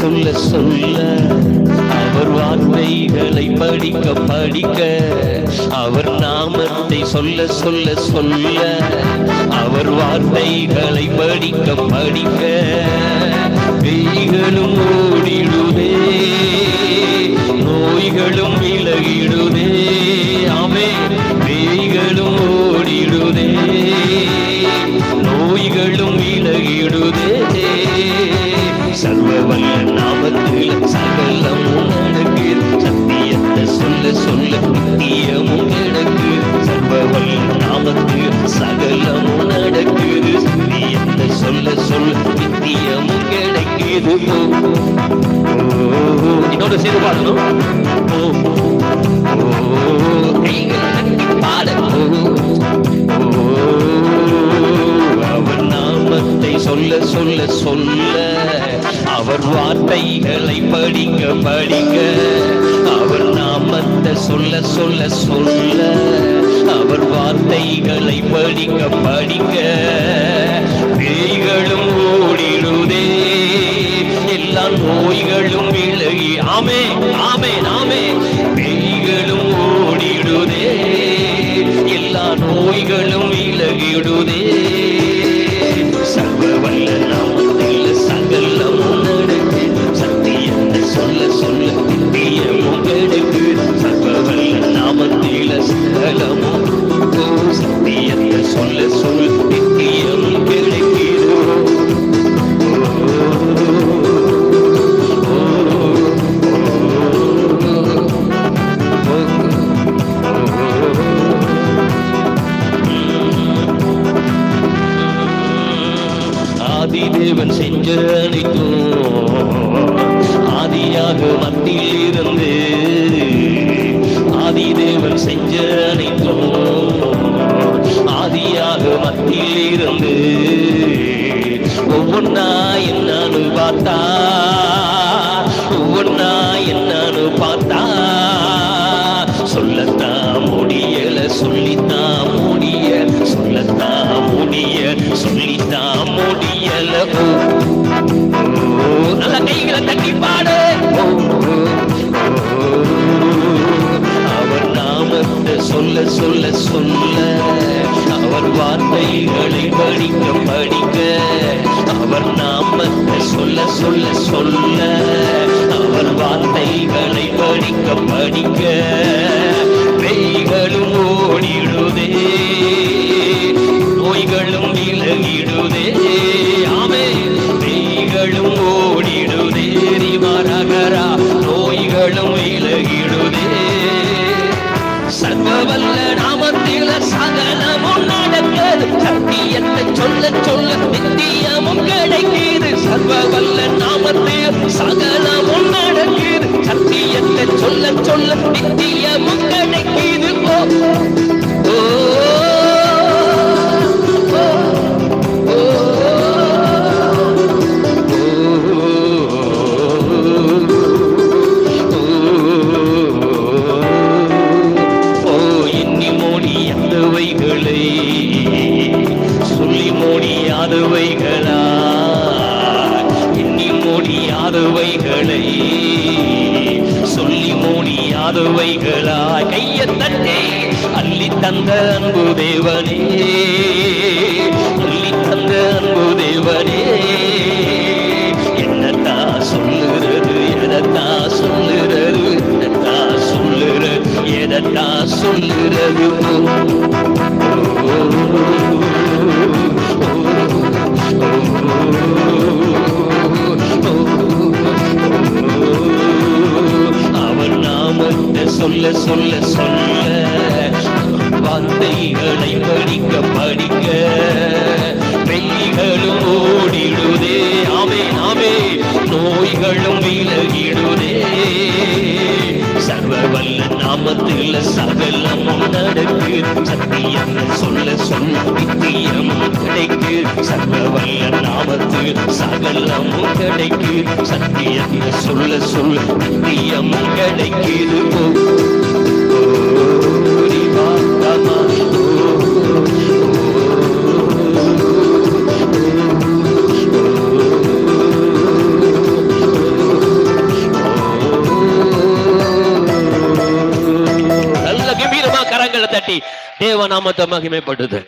சொல்ல சொல்ல அவர் வார்த்தைகளை படிக்க படிக்க அவர் நாமத்தை சொல்ல சொல்ல சொல்ல அவர் வார்த்தைகளை படிக்க படிக்க பேய்களும் ஓடிடுதே, நோய்களும் விலகிடுதே. ஆமே, பேய்களும் ஓடிடுதே, நோய்களும் விலகிடுதே. சர்வவல்ல நாமத்தில் சகலமும் நடக்கு, சத்தியத்தை சொல்ல சொல்ல நித்தியமும் கிடக்கு. சர்வவல்ல நாமத்தில் சகலமும் நடக்குது, சத்தியத்தை சொல்ல சொல்ல நித்தியமும் கிடைக்குது. இன்னொரு செய்து பாடணும். அவர் நாமத்தை சொல்ல சொல்ல சொல்ல அவர் வார்த்தைகளை படிக்க படிக்க அவர் நாமத்தை சொல்ல சொல்ல சொல்ல அவர் வார்த்தைகளை படிக்க படிக்க பேய்களும் ஓடிடுதே, எல்லா நோய்களும் விலகி. ஆமே ஆமே ஆமே, பேய்களும் ஓடிடுதே, எல்லா நோய்களும் விலகிடுதே. சர்வவல்ல நாமத்தில் சகலமும் நடக்கு, சத்தியத்தை சொல்ல சொல்ல நித்தியமும் கிடைக்கு. சர்வவல்ல நாமத்தில் சகலமும், சத்தியத்தை சொல்ல சொல்ல நித்தியமும் கிடைக்கிறோ. ஆதிதேவன் செஞ்ச அனைத்தும் ஆதியாக மத்தியில் இருந்து, ஆதிதேவன் செஞ்ச அனைத்தும் ஆதியாக மத்தியில் இருந்து ஒவ்வொன்னா என்னன்னு பார்த்தா, ஒவ்வொன்னா என்னன்னு பார்த்தா சொல்லத்தான் முடியல, சொல்லித்தான் முடிய, சொல்லத்தான் முடிய, சொல்லித்தான் முடியல. நல்ல கைகளை தட்டி பாடு. அவர் நாமத்தை சொல்ல சொல்ல சொல்ல அவர் வார்த்தைகளை படிக்க படிக்க அவர் நாமத்தை சொல்ல சொல்ல சொல்ல அவர் வார்த்தைகளை படிக்க படிக்க பேய்களும் ஓடிடுதே, நோய்களும் விலகிடுதே. ஆமே, பேய்களும் ஓடிடுதே, ரிமரகரா, நோய்களும் விலகிடுதே. சர்வவல்ல நாமத்தில் சகலமும் நடக்குது, சத்தியத்தை சொல்ல சொல்ல நித்தியமும் கிடைக்குது. சர்வவல்ல நாமத்தில் சகலமும் நடக்குது, சத்தியத்தை சொல்ல சொல்ல நித்தியமும் கிடைக்குது. ஓ சொல்லி முடியாதவைகளா, எண்ணி முடியாதவைகளை சொல்லி முடியாதவைகளா. கைய தட்டே அள்ளி தந்த அன்பு தேவனே, அள்ளி தந்த அன்பு தேவனே. என்னத்தா சொல்லுறது, எதத்தா சொல்லுறது, என்னத்தா சொல்லுறது, எதத்தா சொல்லுறது. அவர் நாமத்தை சொல்ல சொல்ல சொல்ல வார்த்தைகளை படிக்க படிக்க பேய்களும் ஓடிடுதே. ஆமே ஆமே, நோய்களும் விலகிடுதே. சர்வவல்ல நாமத்தில் சகலமும் நடக்கு, சத்தியத்தை சொல்ல சொல்ல நித்தியமும் கிடைக்கு. சர்வவல்ல நாமத்தில் சகலமும் கிடைக்கு, சத்தியத்தை சொல்ல சொல்ல நித்தியமும் கிடைக்குது. தேவ நாமத்தை மகிமைப்படுது.